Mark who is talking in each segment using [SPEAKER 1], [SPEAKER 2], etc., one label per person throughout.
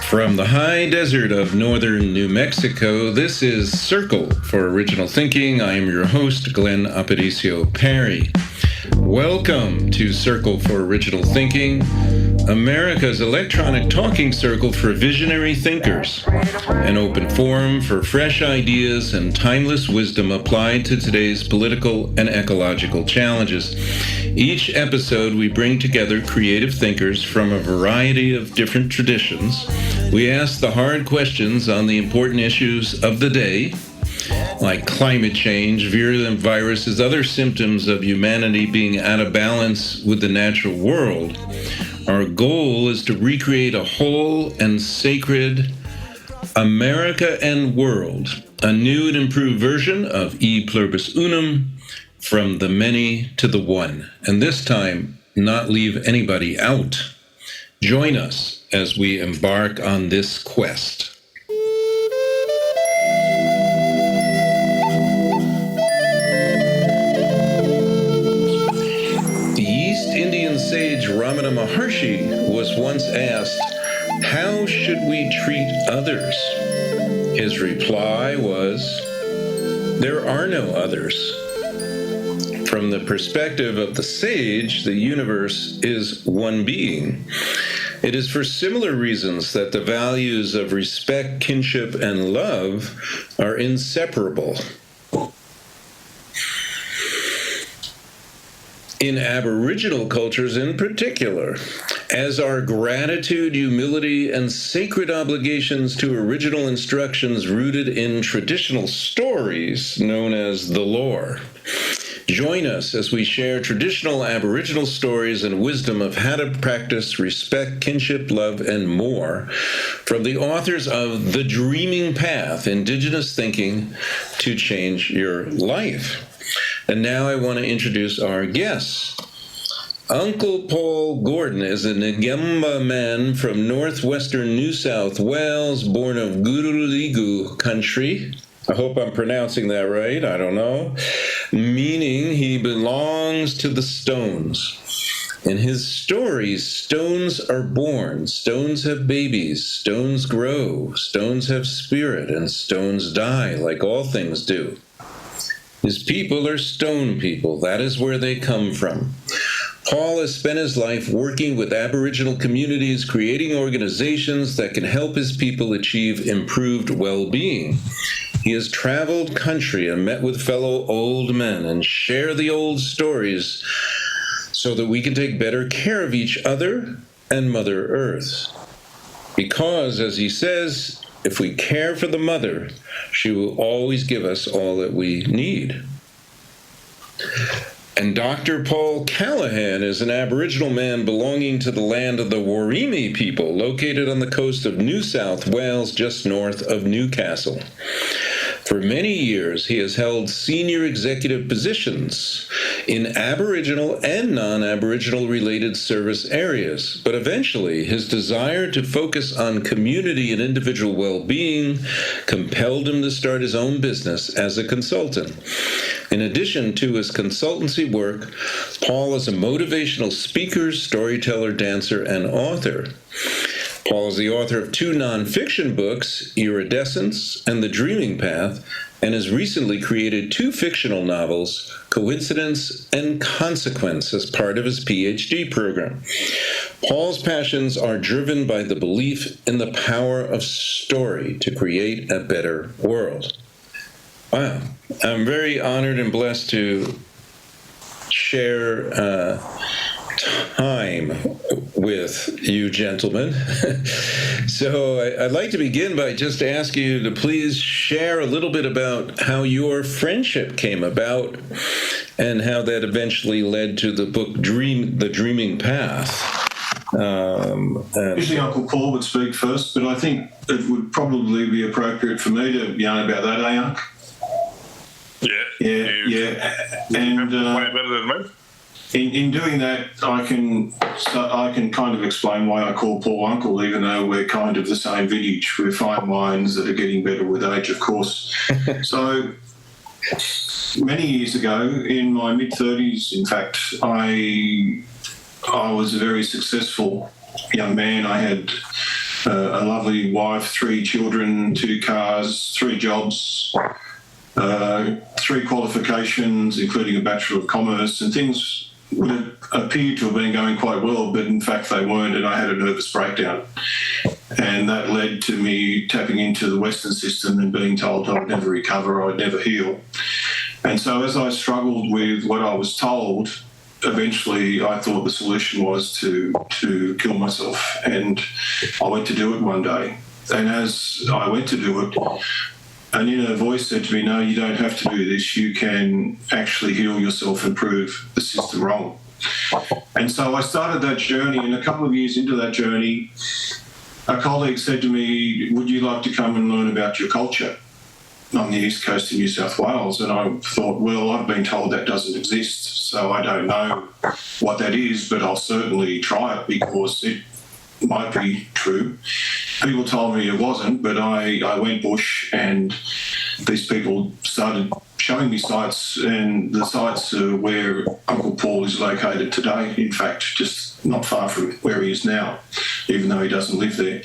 [SPEAKER 1] From the high desert of northern New Mexico, this is Circle for Original Thinking. I am your host, Glenn Aparicio Perry. Welcome to Circle for Original Thinking, America's electronic talking circle for visionary thinkers, an open forum for fresh ideas and timeless wisdom applied to today's political and ecological challenges. Each episode, we bring together creative thinkers from a variety of different traditions. We ask the hard questions on the important issues of the day, like climate change, virulent viruses, other symptoms of humanity being out of balance with the natural world. Our goal is to recreate a whole and sacred America and world, a new and improved version of E Pluribus Unum, from the many to the one, and this time not leave anybody out. Join us as we embark on this quest. The East Indian sage Ramana Maharshi was once asked, "How should we treat others?" His reply was, "There are no others." From the perspective of the sage, the universe is one being. It is for similar reasons that the values of respect, kinship, and love are inseparable. In Aboriginal cultures in particular, as are gratitude, humility, and sacred obligations to original instructions rooted in traditional stories known as the lore. Join us as we share traditional Aboriginal stories and wisdom of how to practice respect, kinship, love, and more from the authors of The Dreaming Path, Indigenous Thinking to Change Your Life. And now I want to introduce our guests. Uncle Paul Gordon is a Ngamba man from northwestern New South Wales, born of Guruligu country. I hope I'm pronouncing that right. I don't know. Meaning he belongs to the stones. In his stories, stones are born, stones have babies, stones grow, stones have spirit, and stones die, like all things do. His people are stone people. That is where they come from. Paul has spent his life working with Aboriginal communities, creating organizations that can help his people achieve improved well-being. He has traveled country and met with fellow old men and share the old stories so that we can take better care of each other and Mother Earth. Because, as he says, if we care for the mother, she will always give us all that we need. And Dr. Paul Callaghan is an Aboriginal man belonging to the land of the Warimi people, located on the coast of New South Wales, just north of Newcastle. For many years, he has held senior executive positions in Aboriginal and non-Aboriginal related service areas, but eventually his desire to focus on community and individual well-being compelled him to start his own business as a consultant. In addition to his consultancy work, Paul is a motivational speaker, storyteller, dancer, and author. Paul is the author of 2 nonfiction books, Iridescence and The Dreaming Path, and has recently created 2 fictional novels, Coincidence and Consequence, as part of his PhD program. Paul's passions are driven by the belief in the power of story to create a better world. Wow. I'm very honored and blessed to share time with you gentlemen. So I'd like to begin by just asking you to please share a little bit about how your friendship came about and how that eventually led to the book The Dreaming Path.
[SPEAKER 2] Usually Uncle Paul would speak first, but I think it would probably be appropriate for me to yarn about that, eh, Unc? Yeah. And
[SPEAKER 3] way better than me.
[SPEAKER 2] In doing that, I can kind of explain why I call Paul Uncle, even though we're kind of the same vintage. We're fine wines that are getting better with age, of course. So many years ago, in my mid-30s, in fact, I was a very successful young man. I had a lovely wife, 3 children, 2 cars, 3 jobs, 3 qualifications, including a Bachelor of Commerce, and things would have appeared to have been going quite well, but in fact they weren't, and I had a nervous breakdown. And that led to me tapping into the Western system and being told I'd never recover, I'd never heal. And so as I struggled with what I was told, eventually I thought the solution was to kill myself. And I went to do it one day. And as I went to do it, an inner voice said to me, no, you don't have to do this. You can actually heal yourself and prove the system wrong. And so I started that journey, and a couple of years into that journey, a colleague said to me, would you like to come and learn about your culture on the east coast of New South Wales? And I thought, well, I've been told that doesn't exist, so I don't know what that is, but I'll certainly try it because it might be true. People told me it wasn't, but I went bush, and these people started showing me sites, and the sites are where Uncle Paul is located today, in fact, just not far from where he is now, even though he doesn't live there.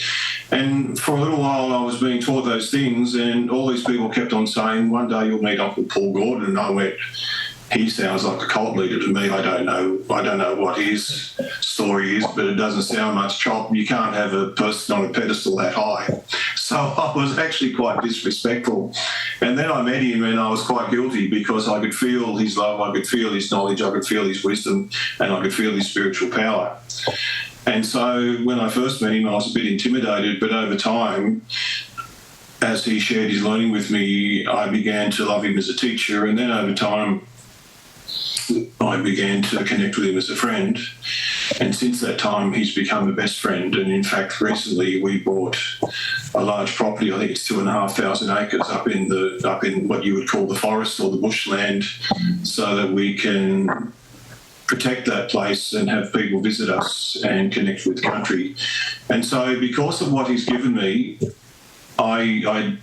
[SPEAKER 2] And for a little while I was being taught those things, and all these people kept on saying, one day you'll meet Uncle Paul Gordon. And I went, he sounds like a cult leader to me. I don't know what his story is, but it doesn't sound much chop. You can't have a person on a pedestal that high. So I was actually quite disrespectful. And then I met him, and I was quite guilty because I could feel his love, I could feel his knowledge, I could feel his wisdom, and I could feel his spiritual power. And so when I first met him, I was a bit intimidated, but over time, as he shared his learning with me, I began to love him as a teacher. And then over time, I began to connect with him as a friend. And since that time, he's become a best friend. And in fact, recently we bought a large property, I think it's 2,500 acres up in what you would call the forest or the bushland, so that we can protect that place and have people visit us and connect with country. And so because of what he's given me, I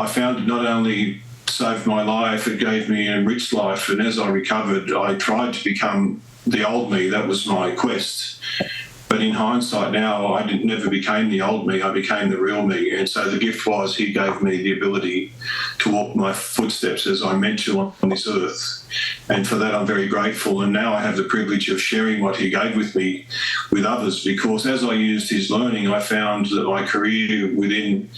[SPEAKER 2] found it not only saved my life, it gave me an enriched life. And as I recovered, I tried to become the old me. That was my quest. But in hindsight now, I never became the old me, I became the real me. And so the gift was he gave me the ability to walk my footsteps as I'm meant to on this earth. And for that, I'm very grateful. And now I have the privilege of sharing what he gave with me with others, because as I used his learning, I found that my career within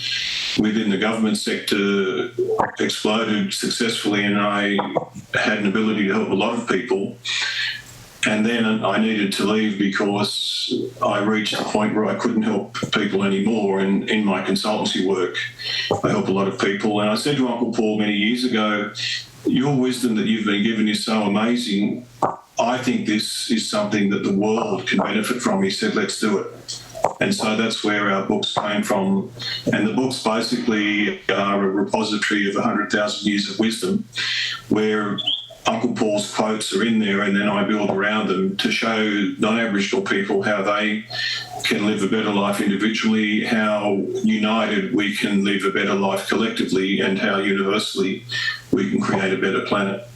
[SPEAKER 2] the government sector exploded successfully, and I had an ability to help a lot of people. And then I needed to leave because I reached a point where I couldn't help people anymore. And in my consultancy work, I help a lot of people. And I said to Uncle Paul many years ago, your wisdom that you've been given is so amazing. I think this is something that the world can benefit from. He said, let's do it. And so that's where our books came from. And the books basically are a repository of 100,000 years of wisdom, where Uncle Paul's quotes are in there, and then I build around them to show non-Aboriginal people how they can live a better life individually, how united we can live a better life collectively, and how universally we can create a better planet.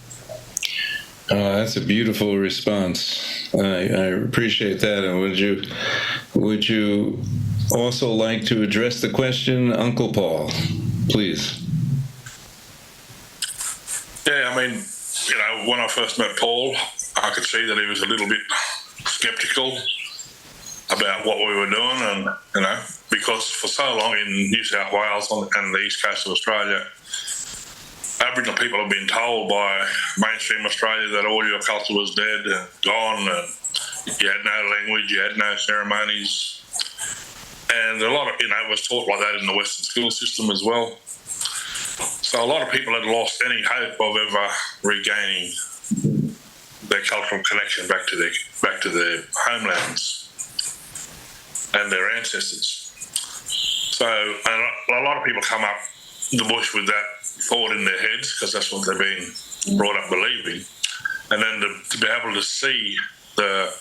[SPEAKER 1] That's a beautiful response. I appreciate that. And would you also like to address the question, Uncle Paul, please?
[SPEAKER 3] Yeah, I mean, when I first met Paul, I could see that he was a little bit sceptical about what we were doing, and because for so long in New South Wales and the east coast of Australia, Aboriginal people have been told by mainstream Australia that all your culture was dead and gone, and you had no language, you had no ceremonies, and a lot of it was taught like that in the Western school system as well. So a lot of people had lost any hope of ever regaining their cultural connection back to their homelands and their ancestors. So a lot of people come up the bush with that thought in their heads, because that's what they've been brought up believing. And then to be able to see the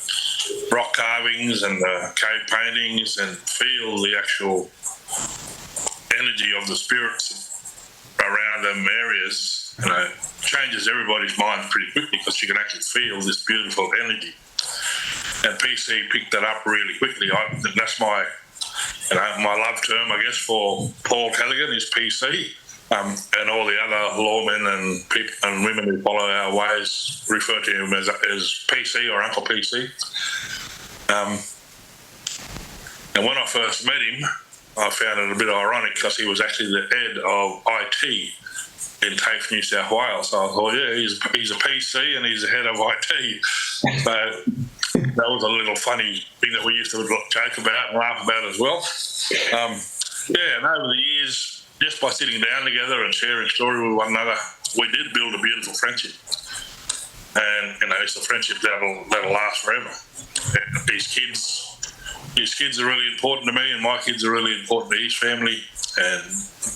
[SPEAKER 3] rock carvings and the cave paintings and feel the actual energy of the spirits around them areas, changes everybody's mind pretty quickly, because you can actually feel this beautiful energy. And PC picked that up really quickly. That's my my love term, I guess, for Paul Callaghan is PC. And all the other lawmen and people and women who follow our ways refer to him as PC or Uncle PC. And when I first met him, I found it a bit ironic because he was actually the head of IT in TAFE, New South Wales. So I thought, yeah, he's a PC and he's the head of IT. So that was a little funny thing that we used to joke about and laugh about as well. And over the years, just by sitting down together and sharing story with one another, we did build a beautiful friendship. And, it's a friendship that'll last forever. And his kids are really important to me, and my kids are really important to his family. And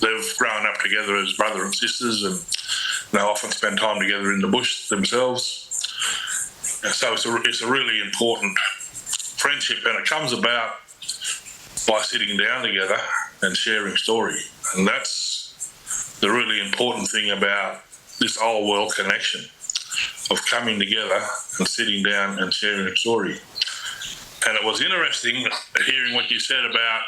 [SPEAKER 3] they've grown up together as brother and sisters, and they often spend time together in the bush themselves. And so it's a really important friendship, and it comes about by sitting down together and sharing story. And that's the really important thing about this old world connection of coming together and sitting down and sharing a story. And it was interesting hearing what you said about,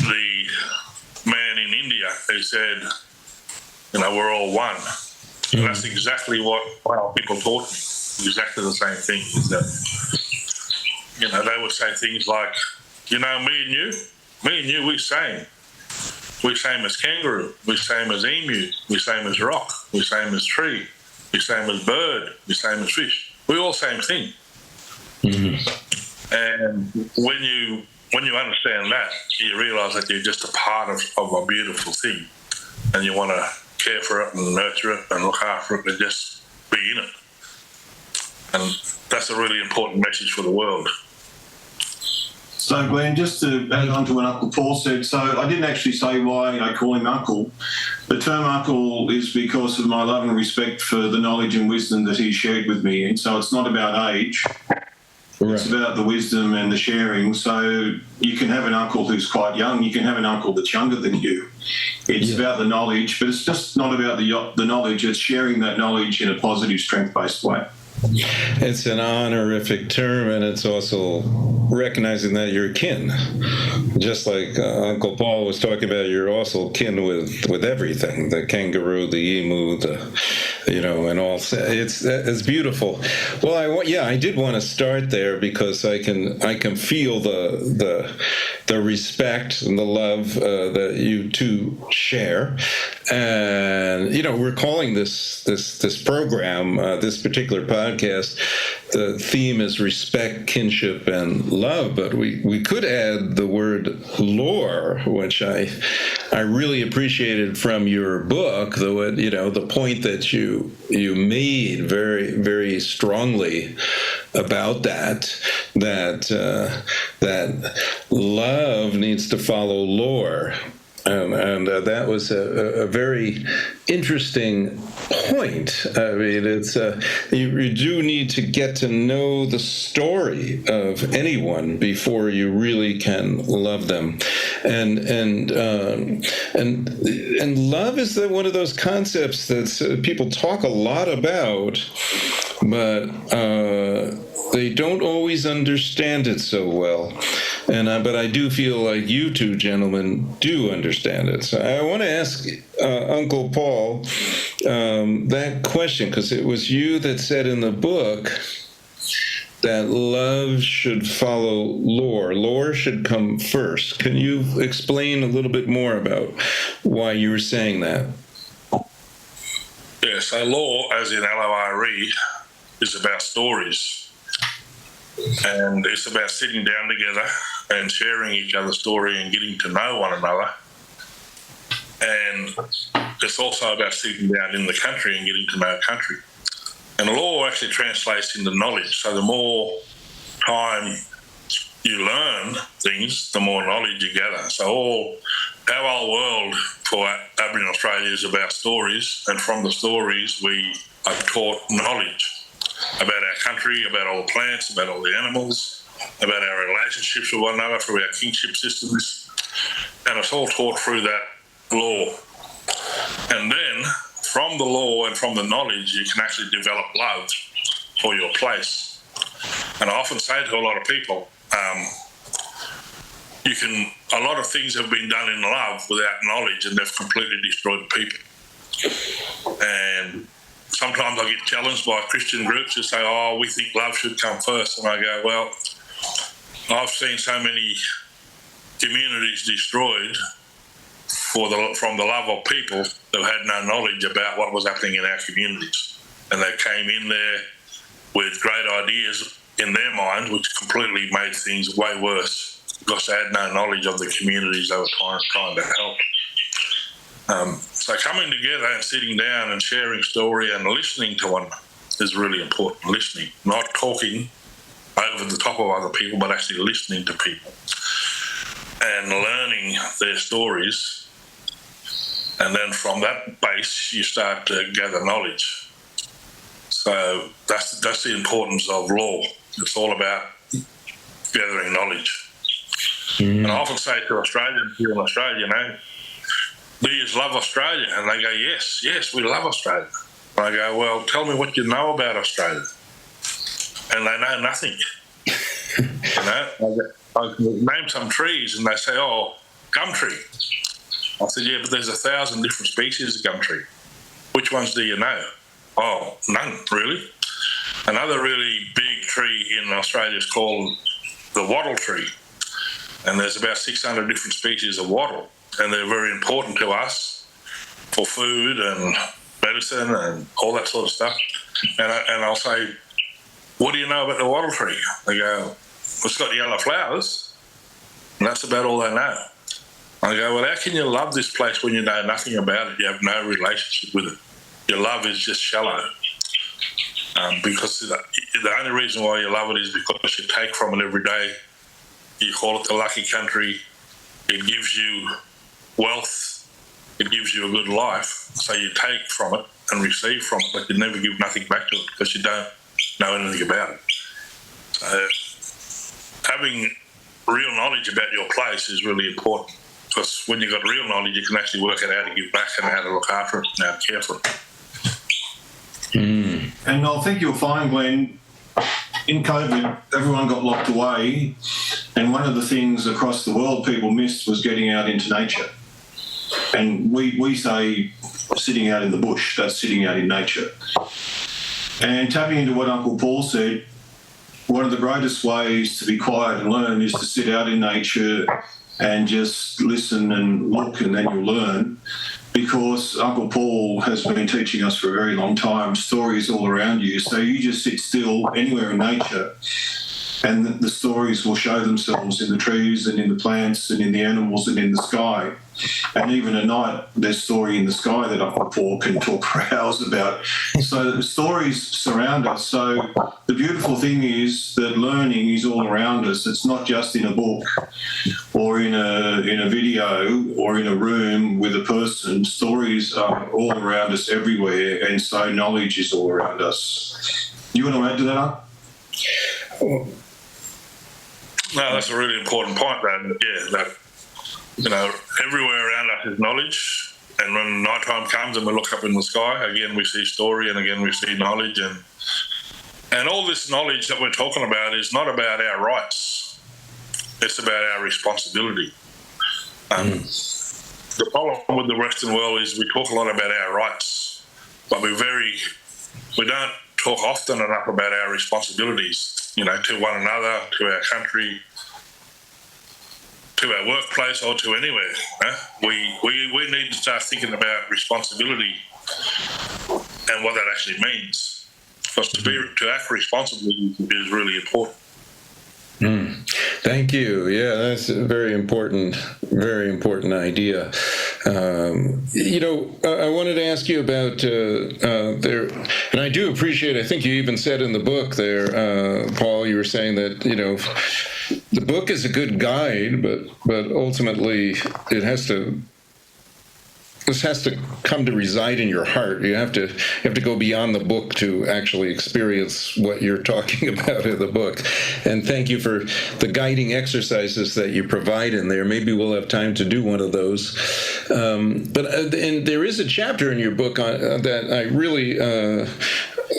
[SPEAKER 3] the man in India who said, we're all one. And that's exactly what our people taught me. Exactly the same thing. Is that, they would say things like, me and you, we same. We same as kangaroo. We same as emu. We same as rock. We same as tree. We same as bird. We same as fish. We all same thing. Mm-hmm. And when you understand that, you realise that you're just a part of a beautiful thing, and you want to care for it and nurture it and look after it and just be in it. And that's a really important message for the world.
[SPEAKER 2] So, Glenn, just to add on to what Uncle Paul said, so I didn't actually say why I call him Uncle. The term Uncle is because of my love and respect for the knowledge and wisdom that he shared with me. And so it's not about age. Right. It's about the wisdom and the sharing. So you can have an uncle who's quite young. You can have an uncle that's younger than you. It's about the knowledge, but it's just not about the knowledge. It's sharing that knowledge in a positive, strength-based way.
[SPEAKER 1] It's an honorific term, and it's also recognizing that you're kin. Just like Uncle Paul was talking about, you're also kin with everything, the kangaroo, the emu, and all. It's beautiful. Well, I did want to start there because I can feel the respect and the love that you two share. And we're calling this program, this particular podcast, the theme is respect, kinship, and love, but we could add the word lore, which I really appreciated from your book, the point that you made very, very strongly about that love needs to follow lore. And that was a very interesting point. I mean, it's you do need to get to know the story of anyone before you really can love them, and love is one of those concepts that people talk a lot about, but they don't always understand it so well. But I do feel like you two gentlemen do understand it. So I want to ask Uncle Paul that question, because it was you that said in the book that love should follow lore. Lore should come first. Can you explain a little bit more about why you were saying that?
[SPEAKER 3] Yeah, so lore, as in L-O-R-E, is about stories. And it's about sitting down together and sharing each other's story and getting to know one another. And it's also about sitting down in the country and getting to know country. And law actually translates into knowledge. So the more time you learn things, the more knowledge you gather. So our whole world for Aboriginal Australia is about stories, and from the stories we are taught knowledge about our country, about all the plants, about all the animals, about our relationships with one another through our kinship systems. And it's all taught through that law. And then from the law and from the knowledge, you can actually develop love for your place. And I often say to a lot of people, A lot of things have been done in love without knowledge, and they've completely destroyed people. And sometimes I get challenged by Christian groups who say, "Oh, we think love should come first." And I go, "Well, I've seen so many communities destroyed from the love of people who had no knowledge about what was happening in our communities. And they came in there with great ideas in their minds, which completely made things way worse because they had no knowledge of the communities they were trying to help." So coming together and sitting down and sharing story and listening to one is really important. Listening, not talking over the top of other people, but actually listening to people and learning their stories. And then from that base, you start to gather knowledge. So that's the importance of law. It's all about gathering knowledge. And I often say to Australians here in Australia, "Do you love Australia?" And they go, yes, we love Australia. And I go, "Well, tell me what you know about Australia." And they know nothing. I name some trees and they say, "Oh, gum tree." I said, "Yeah, but there's 1,000 different species of gum tree. Which ones do you know?" "Oh, none, really." Another really big tree in Australia is called the wattle tree. And there's about 600 different species of wattle. And they're very important to us for food and medicine and all that sort of stuff. And I'll say, "What do you know about the wattle tree?" They go, "It's got yellow flowers." And that's about all they know. I go, "Well, how can you love this place when you know nothing about it? You have no relationship with it. Your love is just shallow." Because the only reason why you love it is because you take from it every day. You call it the lucky country. It gives you wealth. It gives you a good life. So you take from it and receive from it, but you never give nothing back to it because you don't know anything about it. So having real knowledge about your place is really important, because when you've got real knowledge, you can actually work out how to give back and how to look after it and how to care for it.
[SPEAKER 2] And I think you'll find, Glenn, in COVID, everyone got locked away, and one of the things across the world people missed was getting out into nature. And we say sitting out in the bush, that's sitting out in nature. And tapping into what Uncle Paul said, one of the greatest ways to be quiet and learn is to sit out in nature and just listen and look, and then you'll learn. Because Uncle Paul has been teaching us for a very long time, stories all around you. So you just sit still anywhere in nature and the stories will show themselves in the trees and in the plants and in the animals and in the sky. And even at night, there's story in the sky that Uncle Paul can talk for hours about. So the stories surround us. So the beautiful thing is that learning is all around us. It's not just in a book or in a video or in a room with a person. Stories are all around us everywhere, and so knowledge is all around us. You want to add to that, Uncle?
[SPEAKER 3] No, that's a really important point, man. Yeah, that, everywhere around us is knowledge. And when night time comes and we look up in the sky, again, we see story, and again, we see knowledge. And all this knowledge that we're talking about is not about our rights. It's about our responsibility. The problem with the Western world is we talk a lot about our rights, but we don't talk often enough about our responsibilities, to one another, to our country, to our workplace, or to anywhere. We need to start thinking about responsibility and what that actually means. Because to act responsibly is really important.
[SPEAKER 1] Thank you. Yeah, that's a very important idea. I wanted to ask you about there, and I do appreciate, I think you even said in the book there, Paul, you were saying that, the book is a good guide, but ultimately this has to come to reside in your heart. You have to go beyond the book to actually experience what you're talking about in the book. And thank you for the guiding exercises that you provide in there. Maybe we'll have time to do one of those. And there is a chapter in your book that I really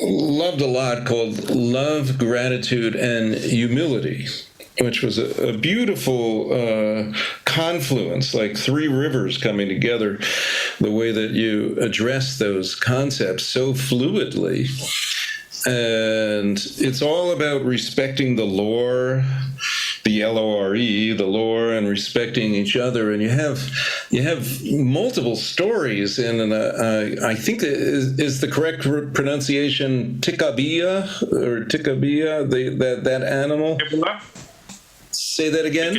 [SPEAKER 1] loved a lot, called Love, Gratitude, and Humility. which was a beautiful confluence, like three rivers coming together, the way that you address those concepts so fluidly. And it's all about respecting the lore, the LORE, the lore, and respecting each other. And you have multiple stories, and I think that is the correct pronunciation Tikabia or Tikabia, that animal. Say that again.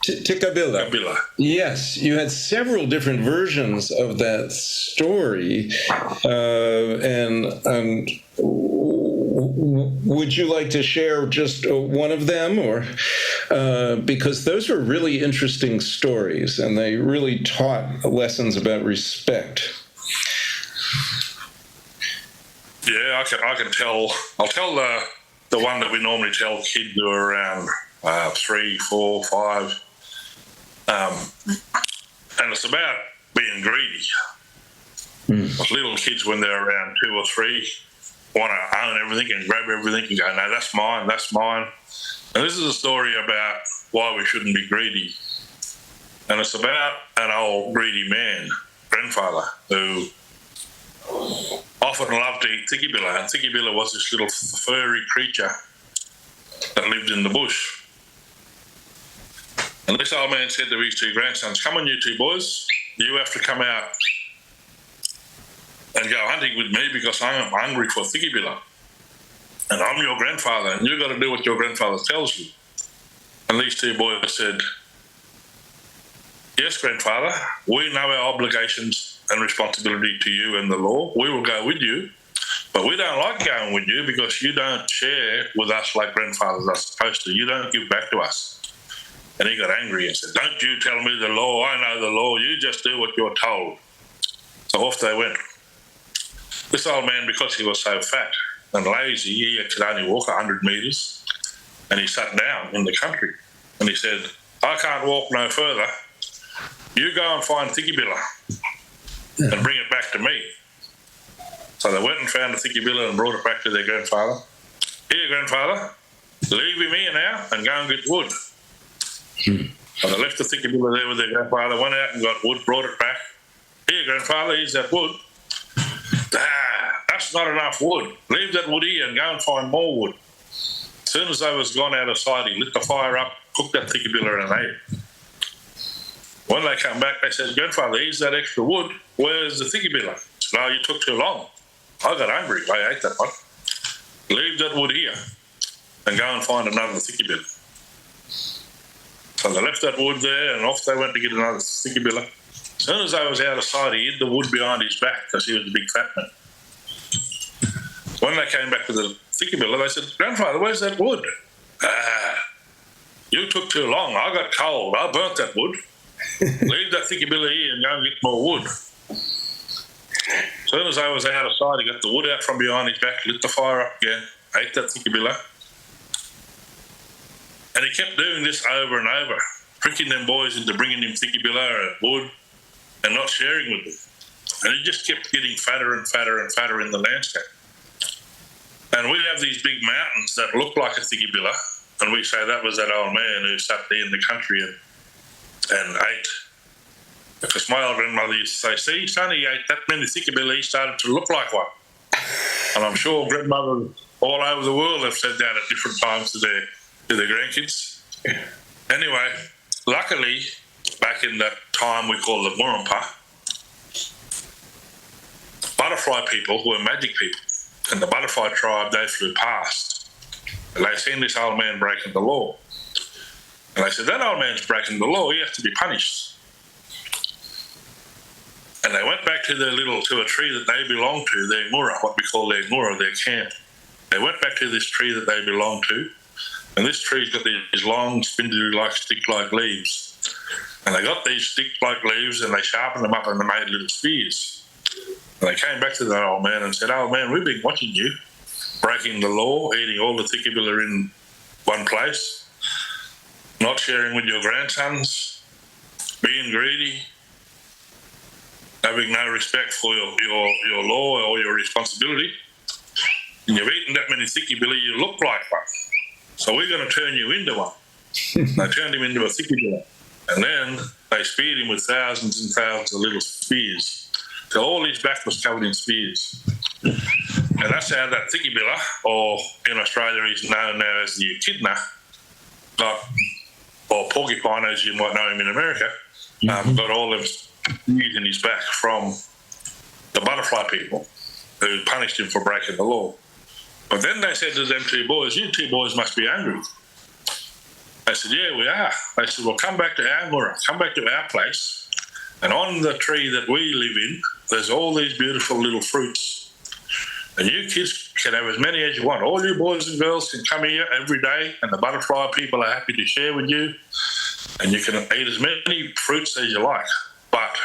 [SPEAKER 1] Tikabila. Yes, you had several different versions of that story, and would you like to share just one of them, or because those were really interesting stories, and they really taught lessons about respect.
[SPEAKER 3] Yeah, I can tell. I'll tell the one that we normally tell kids who are around 3, 4, 5. And it's about being greedy. Little kids, when they're around 2 or 3, want to own everything and grab everything and go, no, that's mine, that's mine. And this is a story about why we shouldn't be greedy. And it's about an old greedy man, grandfather, who often loved to eat tikibilla. And tikibilla was this little furry creature that lived in the bush. And this old man said to his 2 grandsons, come on, you 2 boys, you have to come out and go hunting with me because I'm hungry for tikibilla. And I'm your grandfather, and you've got to do what your grandfather tells you. And these 2 boys said, yes, grandfather, we know our obligations and responsibility to you and the law. We will go with you, but we don't like going with you because you don't share with us like grandfathers are supposed to. You don't give back to us. And he got angry and said, don't you tell me the law. I know the law. You just do what you're told. So off they went. This old man, because he was so fat and lazy, he could only walk 100 metres, and he sat down in the country. And he said, I can't walk no further. You go and find tikibilla and bring it back to me. So they went and found the tikibilla and brought it back to their grandfather. Here, grandfather, leave him here now and go and get wood. So they left the tikibilla there with their grandfather, went out and got wood, brought it back. Here, grandfather, here's that wood. That's not enough wood. Leave that wood here and go and find more wood. As soon as they was gone out of sight, he lit the fire up, cooked that tikibilla and ate it. When they come back, they said, grandfather, here's that extra wood. Where's the tikibilla? He said, no, you took too long. I got hungry. I ate that one. Leave that wood here and go and find another tikibilla. So they left that wood there and off they went to get another tikibilla. As soon as they was out of sight, he hid the wood behind his back because he was a big fat man. When they came back with the tikibilla, they said, grandfather, where's that wood? You took too long. I got cold. I burnt that wood. Leave that tikibilla here and go and get more wood. As soon as they was out of sight, he got the wood out from behind his back, lit the fire up again, ate that tikibilla. And he kept doing this over and over, tricking them boys into bringing him tikibilla and wood and not sharing with them. And he just kept getting fatter and fatter and fatter in the landscape. And we have these big mountains that look like a tikibilla, and we say that was that old man who sat there in the country and ate. Because my old grandmother used to say, see, son, he ate that many tikibilla, he started to look like one. And I'm sure grandmothers all over the world have said that at different times to their grandkids. Anyway, luckily, back in that time we call the Murumpa, butterfly people were magic people. And the butterfly tribe, they flew past. And they seen this old man breaking the law. And they said, that old man's breaking the law, he has to be punished. And they went back to to a tree that they belonged to, their mura, what we call their mura, their camp. They went back to this tree that they belonged to, and this tree's got these long, spindly-like, stick-like leaves. And they got these stick-like leaves and they sharpened them up and they made little spears. And they came back to that old man and said, old man, we've been watching you, breaking the law, eating all the tikibilla in one place, not sharing with your grandsons, being greedy, having no respect for your law or your responsibility. And you've eaten that many tikibilla, you look like one. So we're going to turn you into one. They turned him into a thickybilla. And then they speared him with thousands and thousands of little spears. So all his back was covered in spears. And that's how that thickybilla, or in Australia he's known now as the echidna, or porcupine as you might know him in America, got all them spears in his back from the butterfly people who punished him for breaking the law. But then they said to them two boys, "You two boys must be angry." They said, "Yeah, we are." They said, "Well, come back to our mura, come back to our place, and on the tree that we live in, there's all these beautiful little fruits. And you kids can have as many as you want. All you boys and girls can come here every day, and the butterfly people are happy to share with you, and you can eat as many fruits as you like. But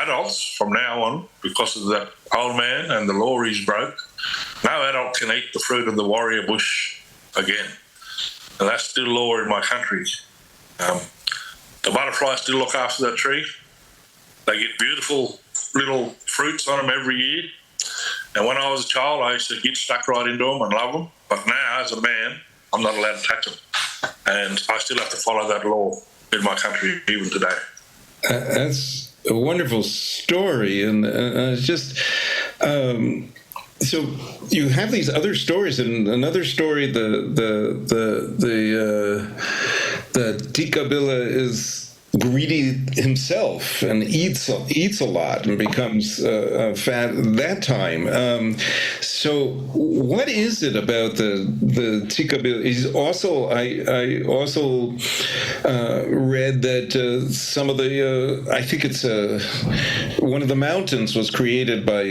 [SPEAKER 3] adults, from now on, because of that old man and the law he's broke, no adult can eat the fruit of the warrior bush again." And that's still law in my country. The butterflies still look after that tree. They get beautiful little fruits on them every year. And when I was a child, I used to get stuck right into them and love them. But now, as a man, I'm not allowed to touch them. And I still have to follow that law in my country even today.
[SPEAKER 1] That's a wonderful story. And it's just... So you have these other stories, and another story, the Tikabila is greedy himself and eats a lot and becomes fat at that time. So what is it about the Tikabila? He's also I also read that some of the I think it's one of the mountains was created by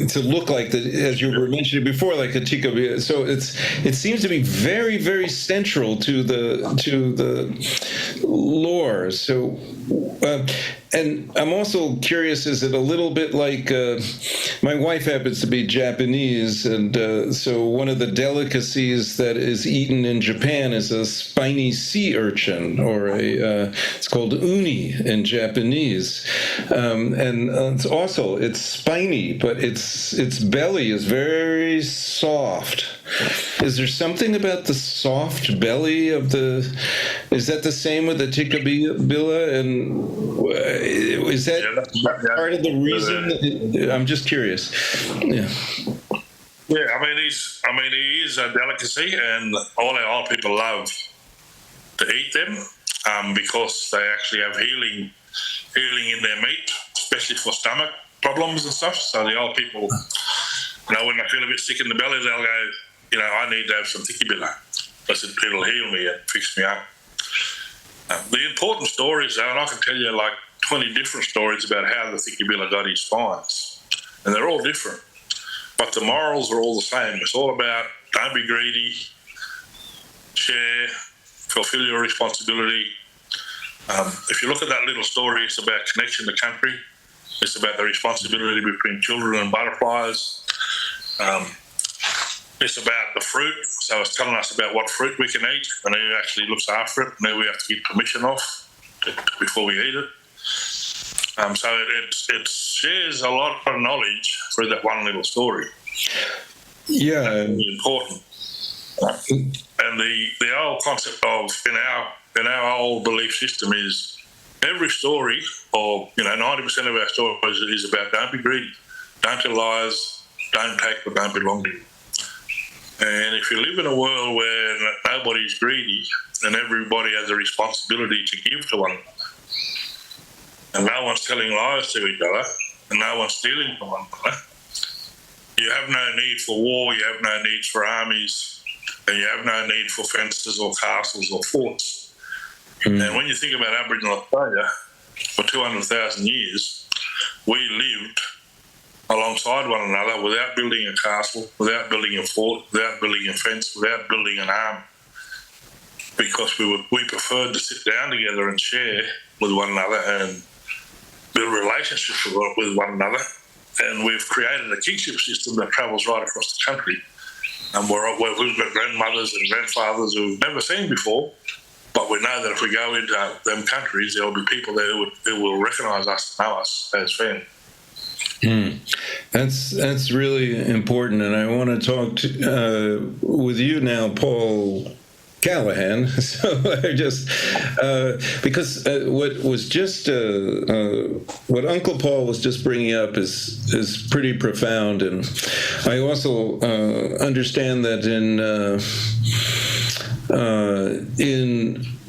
[SPEAKER 1] to look like as you were mentioning before, like a Tikabila. So it seems to be very, very central to the lore. So, and I'm also curious, is it a little bit like, my wife happens to be Japanese, and so one of the delicacies that is eaten in Japan is a spiny sea urchin, or it's called uni in Japanese. And it's spiny, but its belly is very soft. Is there something about the soft belly of is that the same with the Tikabila? And is that part of the reason? I'm just curious. Yeah.
[SPEAKER 3] Yeah, he is a delicacy, and all our old people love to eat them because they actually have healing in their meat, especially for stomach problems and stuff. So the old people, when they feel a bit sick in the belly, they'll go, I need to have some tikibila because it'll heal me and fix me up. The important stories, though, and I can tell you like 20 different stories about how the tikibila got his spines, and they're all different, but the morals are all the same. It's all about don't be greedy, share, fulfill your responsibility. If you look at that little story, it's about connection to country. It's about the responsibility between children and butterflies. It's about the fruit, so it's telling us about what fruit we can eat and who actually looks after it and who we have to get permission off before we eat it. So it shares a lot of knowledge through that one little story.
[SPEAKER 1] Yeah.
[SPEAKER 3] That's really important. And the old concept of, in our old belief system is every story, or 90% of our stories is about don't be greedy, don't tell lies, don't take what don't belong to you. And if you live in a world where nobody's greedy and everybody has a responsibility to give to one another, and no one's telling lies to each other, and no one's stealing from one another, you have no need for war, you have no need for armies, and you have no need for fences or castles or forts. And when you think about Aboriginal Australia, for 200,000 years, we lived alongside one another without building a castle, without building a fort, without building a fence, without building an army, because we preferred to sit down together and share with one another and build relationships with one another. And we've created a kinship system that travels right across the country. And we've got grandmothers and grandfathers who we've never seen before, but we know that if we go into them countries, there will be people there who will recognise us and know us as family.
[SPEAKER 1] That's really important, and I want to talk with you now, Paul, Callaghan. So I just because what was just what Uncle Paul was just bringing up is pretty profound, and I also understand that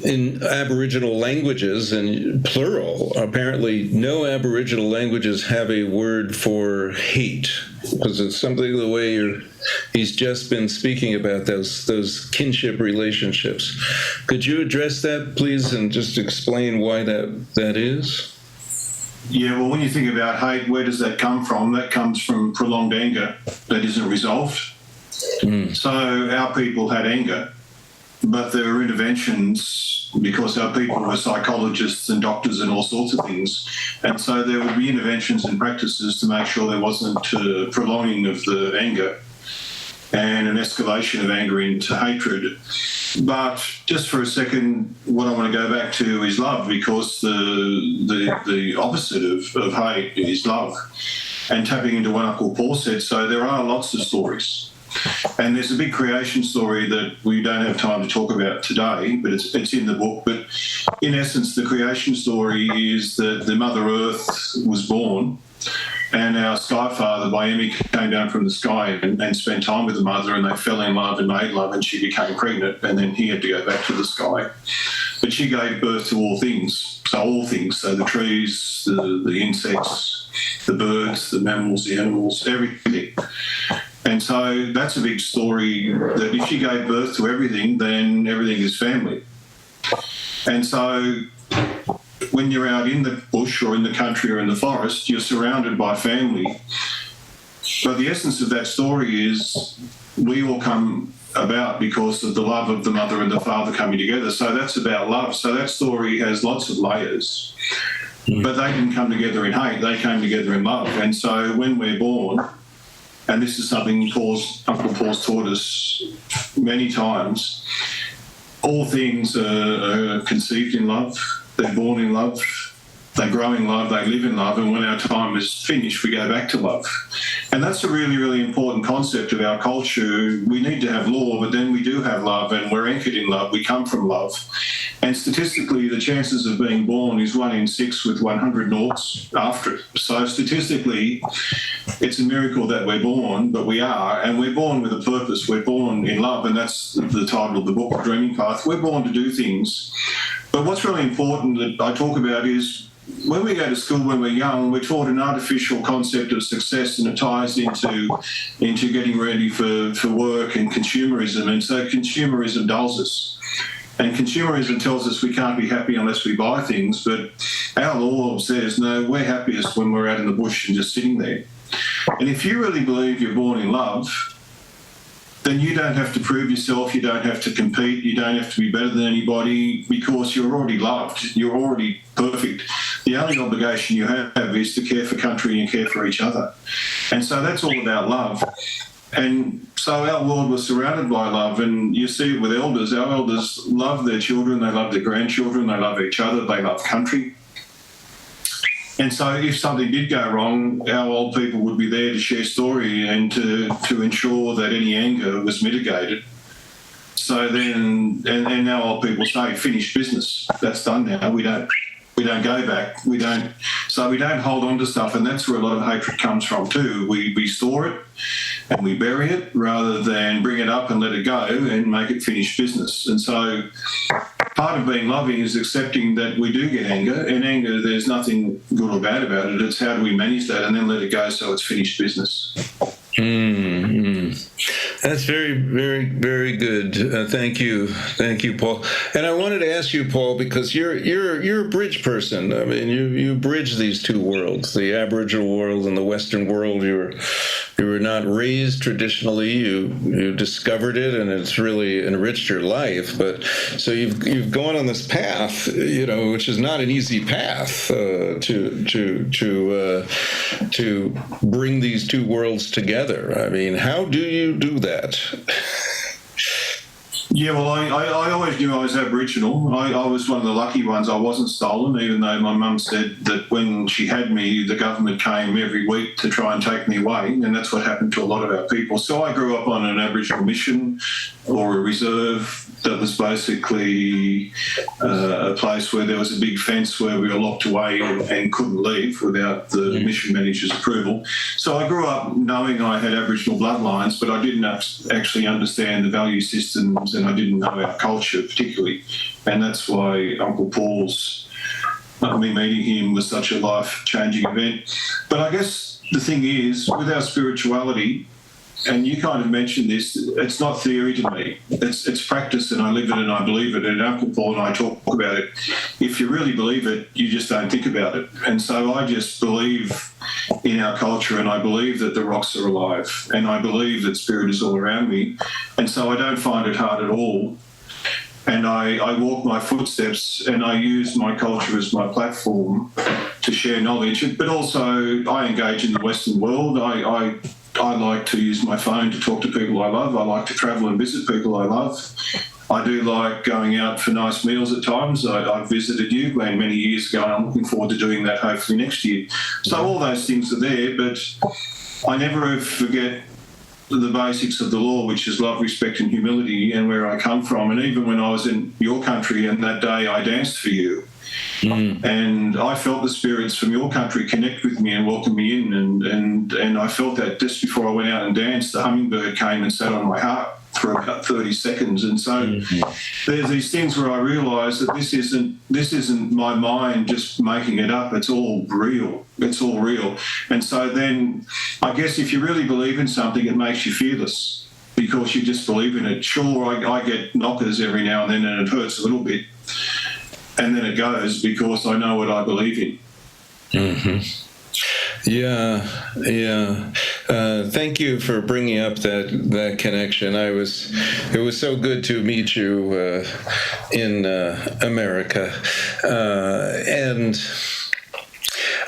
[SPEAKER 1] in Aboriginal languages, and plural, apparently no Aboriginal languages have a word for hate, because it's something the way he's just been speaking about those kinship relationships. Could you address that, please, and just explain why that is?
[SPEAKER 2] Yeah, well, when you think about hate, where does that come from? That comes from prolonged anger that isn't resolved. So our people had anger, but there were interventions because our people were psychologists and doctors and all sorts of things. And so there would be interventions and practices to make sure there wasn't prolonging of the anger and an escalation of anger into hatred. But just for a second, what I want to go back to is love, because the opposite of hate is love. And tapping into what Uncle Paul said, so there are lots of stories. And there's a big creation story that we don't have time to talk about today, but it's in the book. But in essence, the creation story is that the Mother Earth was born, and our Sky Father, Bayemi, came down from the sky and spent time with the mother, and they fell in love and made love, and she became pregnant, and then he had to go back to the sky. But she gave birth to all things, so the trees, the insects, the birds, the mammals, the animals, everything. And so that's a big story, that if she gave birth to everything, then everything is family. And so when you're out in the bush or in the country or in the forest, you're surrounded by family. But the essence of that story is we all come about because of the love of the mother and the father coming together. So that's about love. So that story has lots of layers. But they didn't come together in hate, they came together in love. And so when we're born, and this is something Uncle Paul's taught us many times, all things are conceived in love, they're born in love, they grow in love, they live in love, and when our time is finished, we go back to love. And that's a really, really important concept of our culture. We need to have law, but then we do have love, and we're anchored in love. We come from love. And statistically, the chances of being born is 1 in 6 with 100 noughts after it. So statistically, it's a miracle that we're born, but we are, and we're born with a purpose. We're born in love, and that's the title of the book, The Dreaming Path. We're born to do things. But what's really important that I talk about is when we go to school when we're young, we're taught an artificial concept of success, and it ties into getting ready for work and consumerism. And so consumerism dulls us. And consumerism tells us we can't be happy unless we buy things. But our law says, no, we're happiest when we're out in the bush and just sitting there. And if you really believe you're born in love, then you don't have to prove yourself, you don't have to compete, you don't have to be better than anybody, because you're already loved, you're already perfect. The only obligation you have is to care for country and care for each other. And so that's all about love. And so our world was surrounded by love, and you see it with elders. Our elders love their children, they love their grandchildren, they love each other, they love country. And so if something did go wrong, our old people would be there to share story and to ensure that any anger was mitigated. So then, and our old people say, finished business. That's done now. We don't go back. So we don't hold on to stuff, and that's where a lot of hatred comes from too. We store it and we bury it rather than bring it up and let it go and make it finished business. And so part of being loving is accepting that we do get anger, and anger, there's nothing good or bad about it. It's how do we manage that and then let it go so it's finished business.
[SPEAKER 1] That's very, very, very good. Thank you, Paul. And I wanted to ask you, Paul, because you're a bridge person. I mean, you bridge these two worlds, the Aboriginal world and the Western world. You were not raised traditionally. You discovered it, and it's really enriched your life. But so you've gone on this path, which is not an easy path to bring these two worlds together. I mean, how do you do that?
[SPEAKER 2] Yeah, well, I always knew I was Aboriginal. I was one of the lucky ones. I wasn't stolen, even though my mum said that when she had me, the government came every week to try and take me away, and that's what happened to a lot of our people. So I grew up on an Aboriginal mission or a reserve that was basically a place where there was a big fence where we were locked away and couldn't leave without the mission manager's approval. So I grew up knowing I had Aboriginal bloodlines, but I didn't actually understand the value systems, and I didn't know our culture particularly. And that's why Uncle Paul's, me meeting him was such a life-changing event. But I guess the thing is, with our spirituality, and you kind of mentioned this, it's not theory to me. It's practice, and I live it and I believe it. And Uncle Paul and I talk about it. If you really believe it, you just don't think about it. And so I just believe in our culture, and I believe that the rocks are alive, and I believe that spirit is all around me. And so I don't find it hard at all. And I walk my footsteps, and I use my culture as my platform to share knowledge. But also I engage in the Western world. I like to use my phone to talk to people I love. I like to travel and visit people I love. I do like going out for nice meals at times. I visited you, Glenn, many years ago, and I'm looking forward to doing that hopefully next year. So all those things are there, but I never forget the basics of the law, which is love, respect and humility, and where I come from. And even when I was in your country and that day I danced for you, and I felt the spirits from your country connect with me and welcome me in, and I felt that just before I went out and danced, the hummingbird came and sat on my heart for about 30 seconds. And so there's these things where I realise that this isn't my mind just making it up. It's all real. It's all real. And so then I guess if you really believe in something, it makes you fearless because you just believe in it. Sure, I get knockers every now and then, and it hurts a little bit. And then it goes because I know what I believe in.
[SPEAKER 1] Yeah. Thank you for bringing up that connection. It was so good to meet you in America, and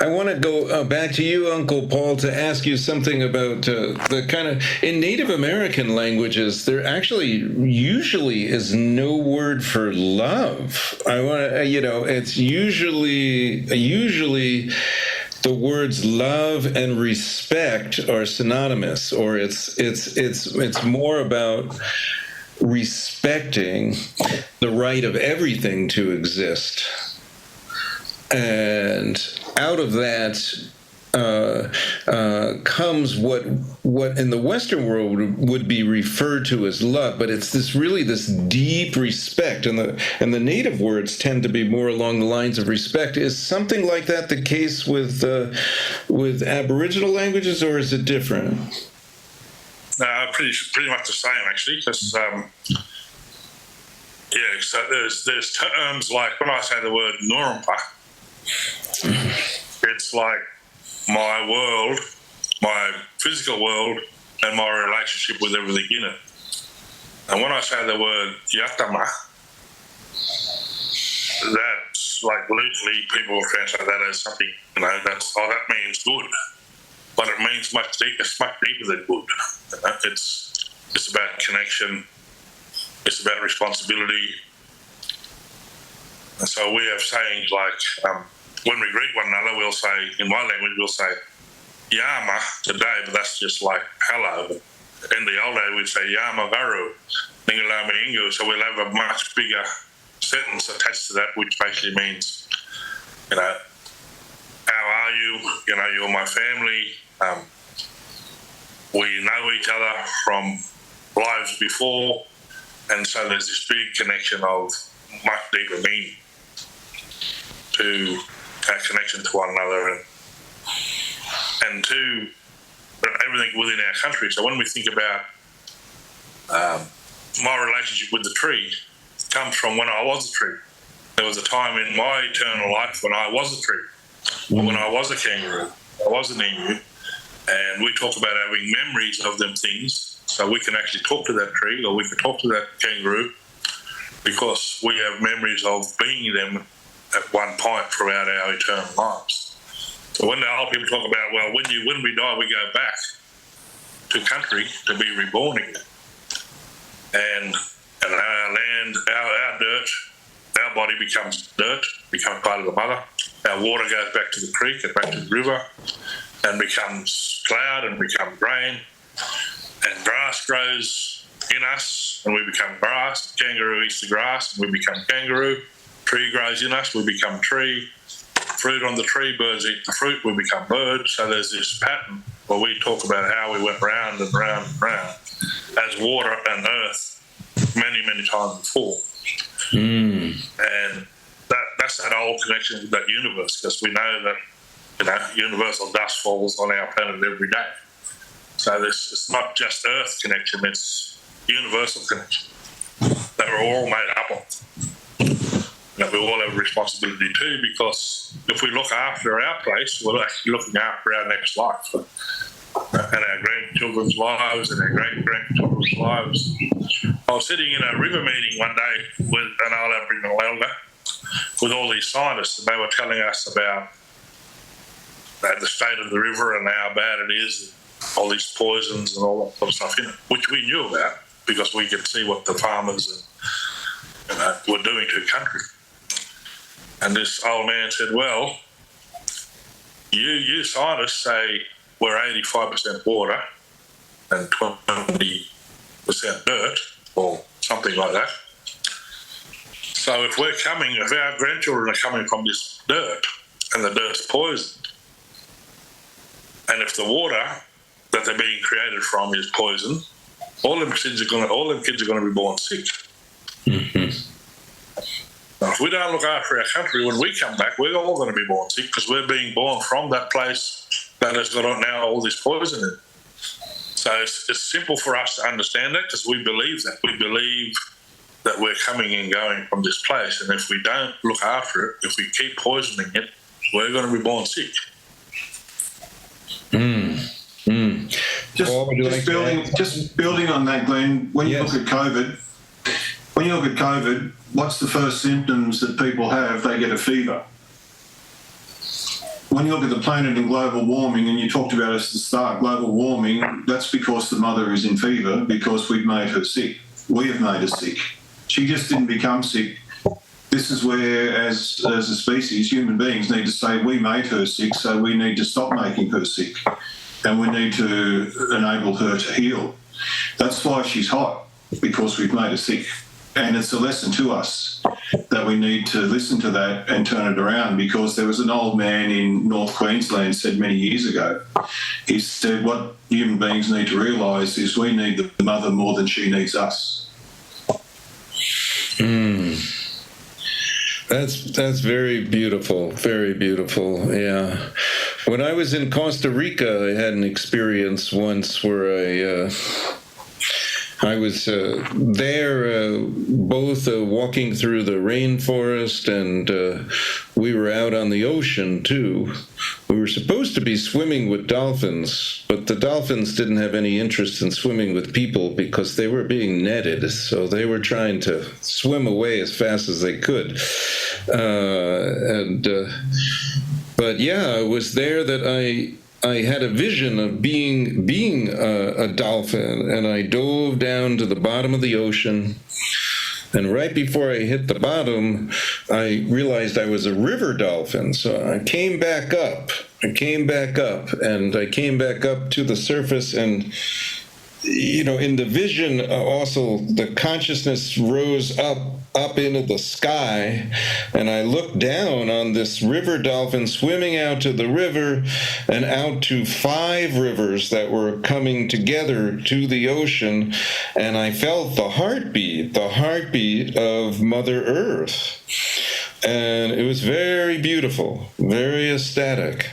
[SPEAKER 1] I want to go back to you, Uncle Paul, to ask you something about the kind of, in Native American languages, there actually usually is no word for love. It's usually the words love and respect are synonymous, or it's more about respecting the right of everything to exist. And out of that comes what in the Western world would be referred to as love, but it's this deep respect, and the native words tend to be more along the lines of respect. Is something like that the case with Aboriginal languages, or is it different?
[SPEAKER 3] Pretty much the same actually, because so there's terms like when I say the word Nurumpa, it's like my world, my physical world, and my relationship with everything in it. And when I say the word Yatama, that's like loosely people translate that as something, that means good. But it means it's much deeper than good. It's about connection, it's about responsibility. And so we have sayings like, when we greet one another, we'll say, in my language, we'll say, Yama today, but that's just like hello. In the old days, we'd say, Yama Varu, Ningalama Ingu. So we'll have a much bigger sentence attached to that, which basically means, how are you? You're my family. We know each other from lives before. And so there's this big connection of much deeper meaning to our connection to one another and to everything within our country. So when we think about my relationship with the tree, it comes from when I was a tree. There was a time in my eternal life when I was a tree, when I was a kangaroo, I was an emu, and we talk about having memories of them things, so we can actually talk to that tree or we can talk to that kangaroo because we have memories of being them at one point throughout our eternal lives. So when the old people talk about, well, when we die, we go back to country to be reborn again. And and our land, our dirt, our body becomes dirt, becomes part of the mother. Our water goes back to the creek and back to the river and becomes cloud and becomes rain. And grass grows in us and we become grass. Kangaroo eats the grass and we become kangaroo. Tree grows in us, we become tree. Fruit on the tree, birds eat the fruit, we become birds. So there's this pattern where we talk about how we went round and round and round as water and earth many, many times before. And that's that old connection with that universe, because we know that universal dust falls on our planet every day. So it's not just Earth connection, it's universal connection that we're all made up of. That we all have a responsibility too, because if we look after our place, we're actually looking after our next life and our grandchildren's lives and our great-grandchildren's lives. I was sitting in a river meeting one day with an old Aboriginal elder with all these scientists, and they were telling us about the state of the river and how bad it is, all these poisons and all that sort of stuff in it, which we knew about because we could see what the farmers were doing to the country. And this old man said, well, you scientists say we're 85% water and 20% dirt, or something like that. So if our grandchildren are coming from this dirt, and the dirt's poisoned, and if the water that they're being created from is poison, all them kids are going to be born sick.
[SPEAKER 1] Mm-hmm.
[SPEAKER 3] Now, if we don't look after our country, when we come back, we're all going to be born sick because we're being born from that place that has got now all this poison in it. So it's simple for us to understand that because we believe that. We believe that we're coming and going from this place, and if we don't look after it, if we keep poisoning it, we're going to be born sick.
[SPEAKER 2] Just building on that, Glenn. When you look at COVID, what's the first symptoms that people have? They get a fever. When you look at the planet and global warming, and you talked about us at the start, global warming, that's because the mother is in fever because we've made her sick. We have made her sick. She just didn't become sick. This is where, as a species, human beings need to say, we made her sick, so we need to stop making her sick. And we need to enable her to heal. That's why she's hot, because we've made her sick. And it's a lesson to us that we need to listen to that and turn it around, because there was an old man in North Queensland said many years ago, he said what human beings need to realise is we need the mother more than she needs us.
[SPEAKER 1] That's very beautiful, yeah. When I was in Costa Rica, I had an experience once where I was there both walking through the rainforest, and we were out on the ocean too. We were supposed to be swimming with dolphins, but the dolphins didn't have any interest in swimming with people because they were being netted, so they were trying to swim away as fast as they could. But yeah, it was there that I had a vision of being a dolphin, and I dove down to the bottom of the ocean. And right before I hit the bottom, I realized I was a river dolphin. So I came back up, and I came back up to the surface. And, in the vision, also the consciousness rose up into the sky, and I looked down on this river dolphin swimming out to the river and out to 5 rivers that were coming together to the ocean, and I felt the heartbeat of Mother Earth. And it was very beautiful, very ecstatic.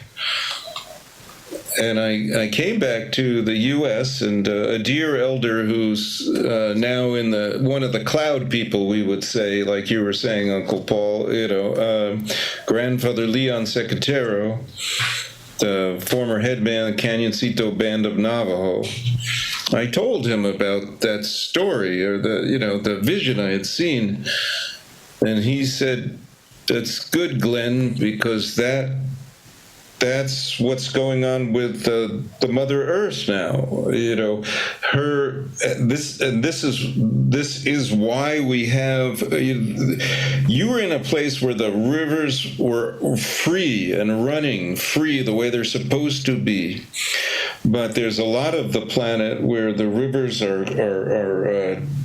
[SPEAKER 1] And I came back to the U.S., and a dear elder who's now in one of the cloud people, we would say, like you were saying, Uncle Paul, Grandfather Leon Secatero, the former headman of the Canyoncito Band of Navajo. I told him about that story, or the vision I had seen, and he said, "That's good, Glenn, because that that's what's going on with the Mother Earth now. You know, this is why we have. You were in a place where the rivers were free and running free the way they're supposed to be, but there's a lot of the planet where the rivers are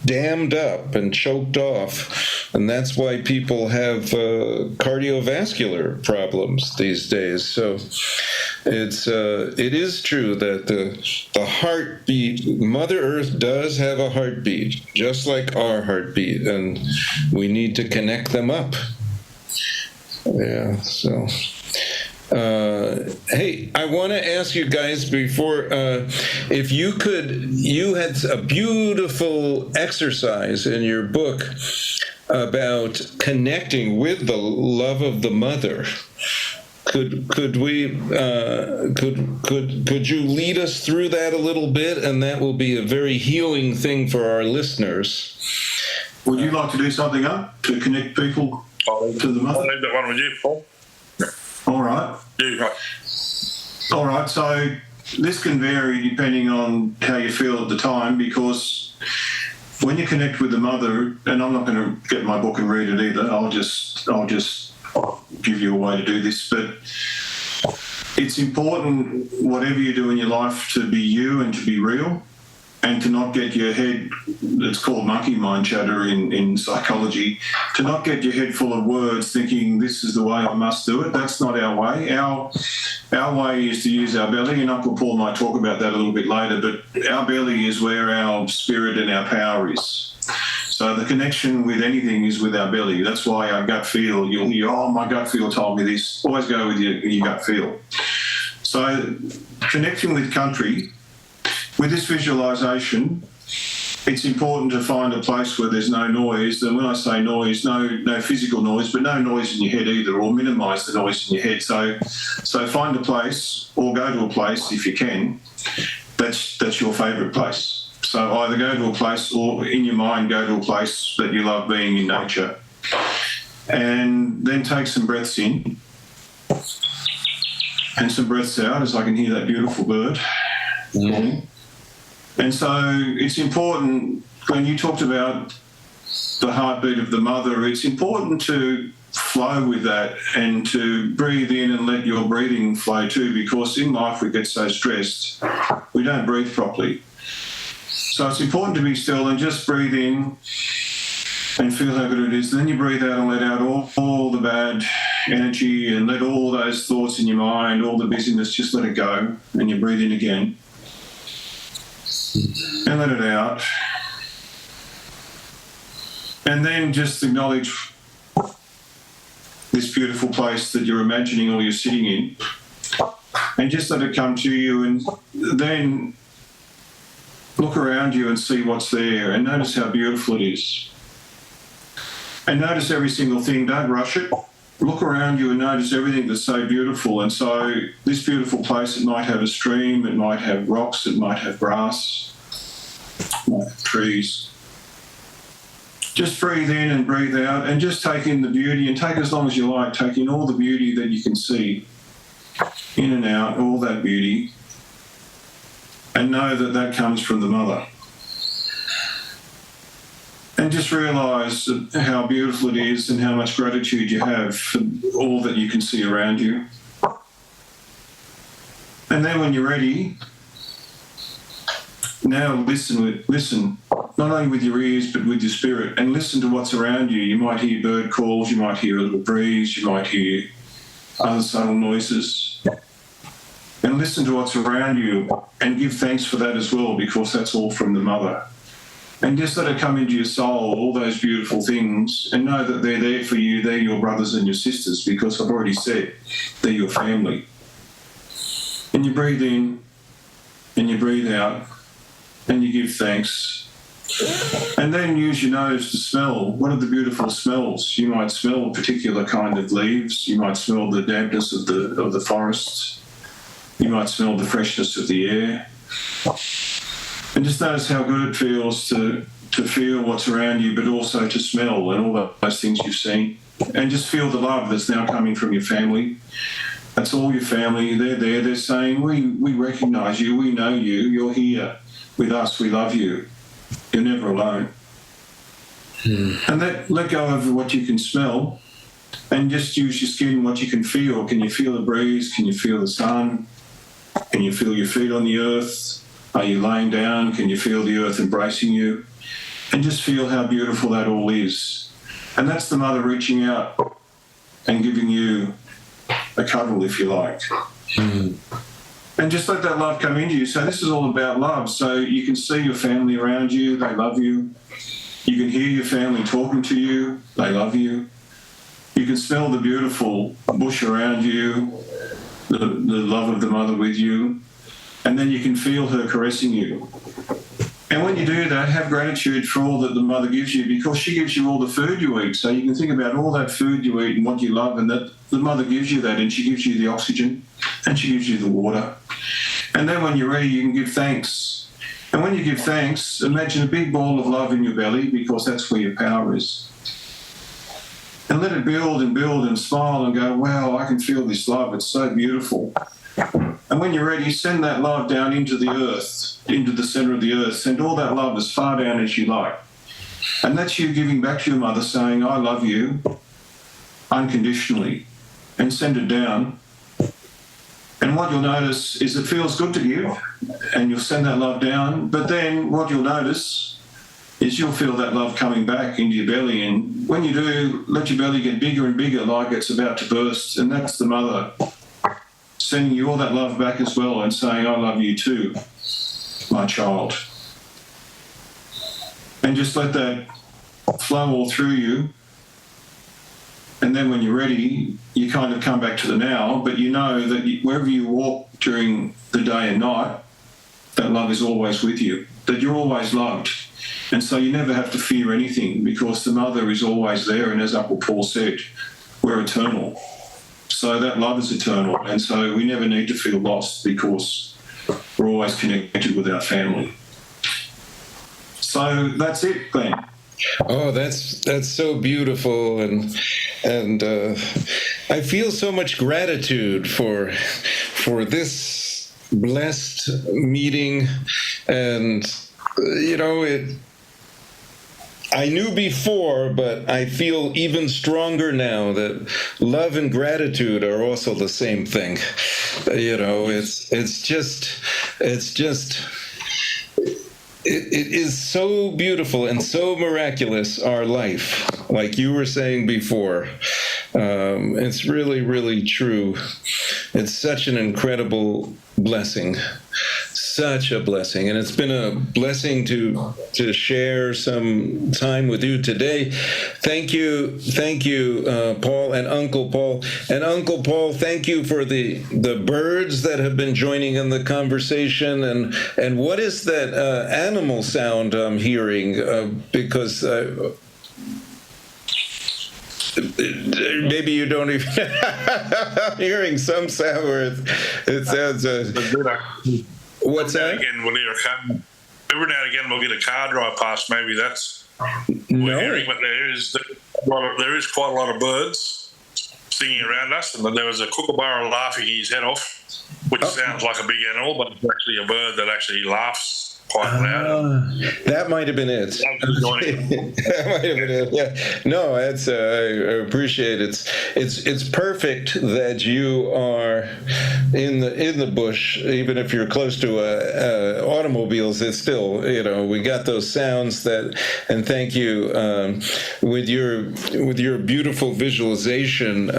[SPEAKER 1] dammed up and choked off, and that's why people have cardiovascular problems these days. So it is true that the heartbeat, Mother Earth does have a heartbeat, just like our heartbeat, and we need to connect them up. Yeah, so. Hey, I want to ask you guys before, if you had a beautiful exercise in your book about connecting with the love of the mother. Could you lead us through that a little bit, and that will be a very healing thing for our listeners.
[SPEAKER 2] Would you like to do something up to connect people to the mother?
[SPEAKER 3] I'll leave that one with you, Paul.
[SPEAKER 2] All right.
[SPEAKER 3] Yeah.
[SPEAKER 2] All right. So this can vary depending on how you feel at the time, because when you connect with the mother, and I'm not going to get my book and read it either. I'll just give you a way to do this, but it's important, whatever you do in your life, to be you and to be real, and to not get your head, it's called monkey mind chatter in psychology, to not get your head full of words thinking this is the way I must do it. That's not our way. Our way is to use our belly, and Uncle Paul might talk about that a little bit later, but our belly is where our spirit and our power is. So the connection with anything is with our belly. That's why our gut feel, you'll hear, oh, my gut feel told me this. Always go with your gut feel. So connecting with country, with this visualisation, it's important to find a place where there's no noise. And when I say noise, no physical noise, but no noise in your head either, or minimise the noise in your head. So find a place, or go to a place if you can, that's your favourite place. So either go to a place, or in your mind go to a place that you love being in nature. And then take some breaths in and some breaths out, as I can hear that beautiful bird. Mm-hmm. And so it's important, when you talked about the heartbeat of the mother, it's important to flow with that and to breathe in and let your breathing flow too, because in life we get so stressed, we don't breathe properly. So it's important to be still and just breathe in and feel how good it is. Then you breathe out and let out all the bad energy, and let all those thoughts in your mind, all the busyness, just let it go. And you breathe in again and let it out. And then just acknowledge this beautiful place that you're imagining or you're sitting in, and just let it come to you, and then look around you and see what's there, and notice how beautiful it is. And notice every single thing, don't rush it. Look around you and notice everything that's so beautiful. And so this beautiful place, it might have a stream, it might have rocks, it might have grass, it might have trees. Just breathe in and breathe out, and just take in the beauty, and take as long as you like. Take in all the beauty that you can see, in and out, all that beauty. And know that that comes from the mother. And just realise how beautiful it is and how much gratitude you have for all that you can see around you. And then when you're ready, now listen, not only with your ears but with your spirit, and listen to what's around you. You might hear bird calls, you might hear a little breeze, you might hear other subtle noises. And listen to what's around you and give thanks for that as well, because that's all from the mother. And just let it come into your soul, all those beautiful things, and know that they're there for you. They're your brothers and your sisters, because I've already said they're your family. And you breathe in and you breathe out and you give thanks. And then use your nose to smell. What are the beautiful smells? You might smell a particular kind of leaves. You might smell the dampness of the forests. You might smell the freshness of the air. And just notice how good it feels to feel what's around you, but also to smell and all those things you've seen. And just feel the love that's now coming from your family. That's all your family. They're there. They're saying, we recognise you. We know you. You're here with us. We love you. You're never alone. And let go of what you can smell and just use your skin, what you can feel. Can you feel the breeze? Can you feel the sun? Can you feel your feet on the earth? Are you laying down? Can you feel the earth embracing you? And just feel how beautiful that all is. And that's the mother reaching out and giving you a cuddle, if you like. And just let that love come into you. So this is all about love. So you can see your family around you. They love you. You can hear your family talking to you. They love you. You can smell the beautiful bush around you, the love of the mother with you. And then you can feel her caressing you. And when you do that, have gratitude for all that the mother gives you, because she gives you all the food you eat. So you can think about all that food you eat and what you love, and that the mother gives you that, and she gives you the oxygen and she gives you the water. And then when you're ready, you can give thanks. And when you give thanks, imagine a big ball of love in your belly, because that's where your power is. And let it build and smile and go, wow, I can feel this love. It's so beautiful. And when you're ready, send that love down into the earth, into the centre of the earth. Send all that love as far down as you like. And that's you giving back to your mother, saying, I love you unconditionally. And send it down. And what you'll notice is it feels good to give, and you'll send that love down. But then what you'll notice is you'll feel that love coming back into your belly. And when you do, let your belly get bigger and bigger, like it's about to burst. And that's the mother sending you all that love back as well, and saying, I love you too, my child. And just let that flow all through you. And then when you're ready, you kind of come back to the now, but you know that wherever you walk during the day and night, that love is always with you, that you're always loved. And so you never have to fear anything, because the mother is always there. And as Uncle Paul said, we're eternal. So that love is eternal. And so we never need to feel lost, because we're always connected with our family. So that's it, Glenn.
[SPEAKER 1] Oh, that's so beautiful, and I feel so much gratitude for this blessed meeting, and I knew before, but I feel even stronger now that love and gratitude are also the same thing. It is so beautiful and so miraculous, our life, like you were saying before. It's really, really true. It's such an incredible blessing, such a blessing. And it's been a blessing to share some time with you today. Thank you, Paul and Uncle Paul. And Uncle Paul, thank you for the birds that have been joining in the conversation. And what is that animal sound I'm hearing? Because maybe you don't even I'm hearing some sound where it sounds what's that?
[SPEAKER 3] Every now and again we'll get a car drive past. Maybe that's
[SPEAKER 1] no.
[SPEAKER 3] We're hearing, but there is quite a lot of birds singing around us, and there was a kookaburra laughing his head off, which sounds like a big animal, but it's actually a bird that actually laughs quite loud.
[SPEAKER 1] That might have been it. That might have been it. Yeah. No, I appreciate it. It's perfect that you are in the bush, even if you're close to automobiles. It's still, we got those sounds that. And thank you with your beautiful visualization,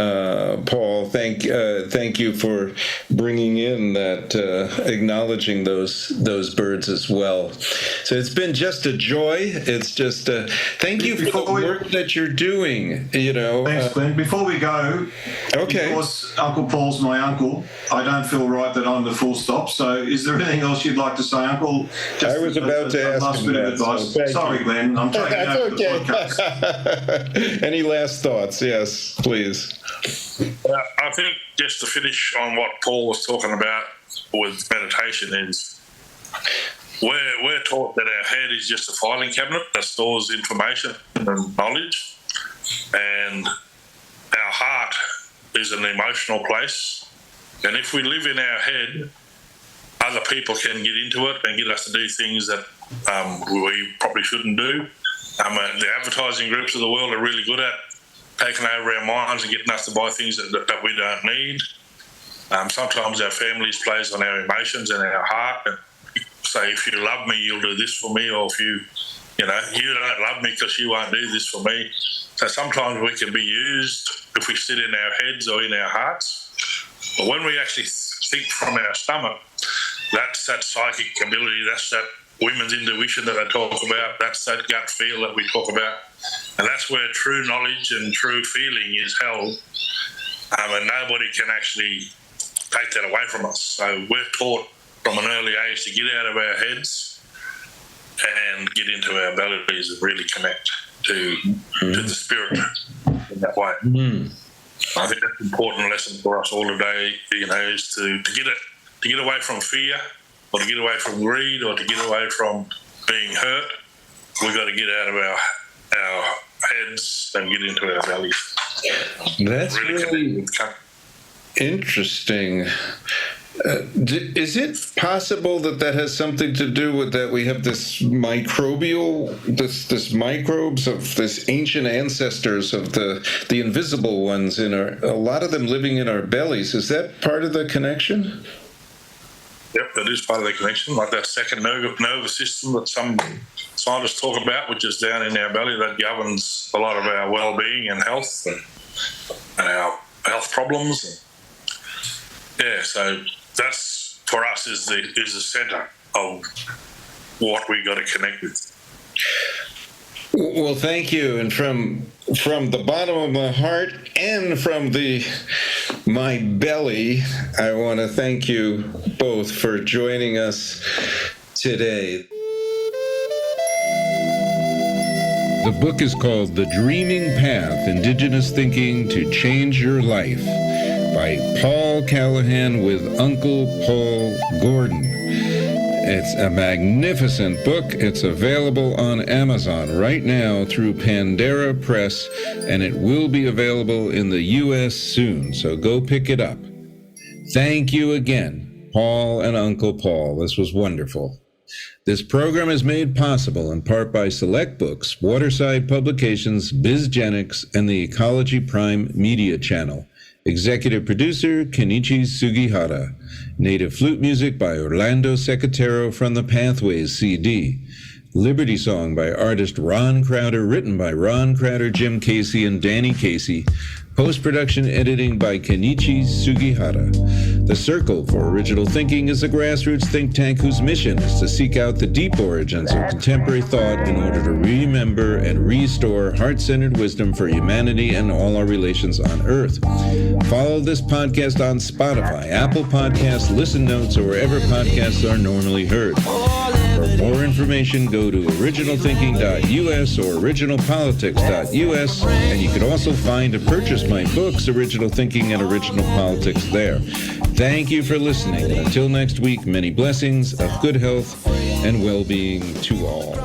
[SPEAKER 1] Paul. Thank you for bringing in that, acknowledging those birds as well. So it's been just a joy. It's just thank you for the work that you're doing.
[SPEAKER 2] Thanks, Glenn. Before we go,
[SPEAKER 1] okay.
[SPEAKER 2] Because Uncle Paul's my uncle, I don't feel right that I'm the full stop. So, is there anything else you'd like to say, Uncle?
[SPEAKER 1] I was about to ask
[SPEAKER 2] last
[SPEAKER 1] him
[SPEAKER 2] bit of advice.
[SPEAKER 1] So
[SPEAKER 2] sorry, Glenn. I'm taking over the podcast.
[SPEAKER 1] Any last thoughts? Yes, please.
[SPEAKER 3] I think just to finish on what Paul was talking about with meditation is. We're taught that our head is just a filing cabinet that stores information and knowledge, and our heart is an emotional place And if we live in our head, other people can get into it and get us to do things that we probably shouldn't do. The advertising groups of the world are really good at taking over our minds and getting us to buy things that we don't need. Sometimes our families plays on our emotions and our heart and say, if you love me, you'll do this for me, or if you don't love me because you won't do this for me. So sometimes we can be used if we sit in our heads or in our hearts. But when we actually think from our stomach, that's that psychic ability, that's that women's intuition that I talk about, that's that gut feel that we talk about. And that's where true knowledge and true feeling is held. And nobody can actually take that away from us. So we're taught from an early age to get out of our heads and get into our bellies and really connect to the spirit in that way. I think that's an important lesson for us all today, is to get away from fear, or to get away from greed, or to get away from being hurt. We've got to get out of our heads and get into our bellies.
[SPEAKER 1] That's really interesting. Is it possible that has something to do with that we have this this microbes of this ancient ancestors of the invisible ones a lot of them living in our bellies? Is that part of the connection?
[SPEAKER 3] Yep, that is part of the connection, like that second nervous system that some scientists talk about, which is down in our belly, that governs a lot of our well-being and health and our health problems. So that's, for us, is the centre of what we got to connect with.
[SPEAKER 1] Well, thank you, and from the bottom of my heart and from my belly, I want to thank you both for joining us today. The book is called The Dreaming Path, Indigenous Thinking to Change Your Life, by Paul Callaghan with Uncle Paul Gordon. It's a magnificent book. It's available on Amazon right now through Pandera Press, and it will be available in the U.S. soon, so go pick it up. Thank you again, Paul and Uncle Paul. This was wonderful. This program is made possible in part by Select Books, Waterside Publications, BizGenics, and the Ecology Prime Media Channel. Executive producer, Kenichi Sugihara. Native flute music by Orlando Secatero from the Pathways CD. Liberty Song by artist Ron Crowder, written by Ron Crowder, Jim Casey, and Danny Casey. Post-production editing by Kenichi Sugihara. The Circle for Original Thinking is a grassroots think tank whose mission is to seek out the deep origins of contemporary thought in order to remember and restore heart-centered wisdom for humanity and all our relations on Earth. Follow this podcast on Spotify, Apple Podcasts, Listen Notes, or wherever podcasts are normally heard. For more information, go to originalthinking.us or originalpolitics.us, and you can also find and purchase my books, Original Thinking and Original Politics, there. Thank you for listening, and until next week, many blessings of good health and well-being to all.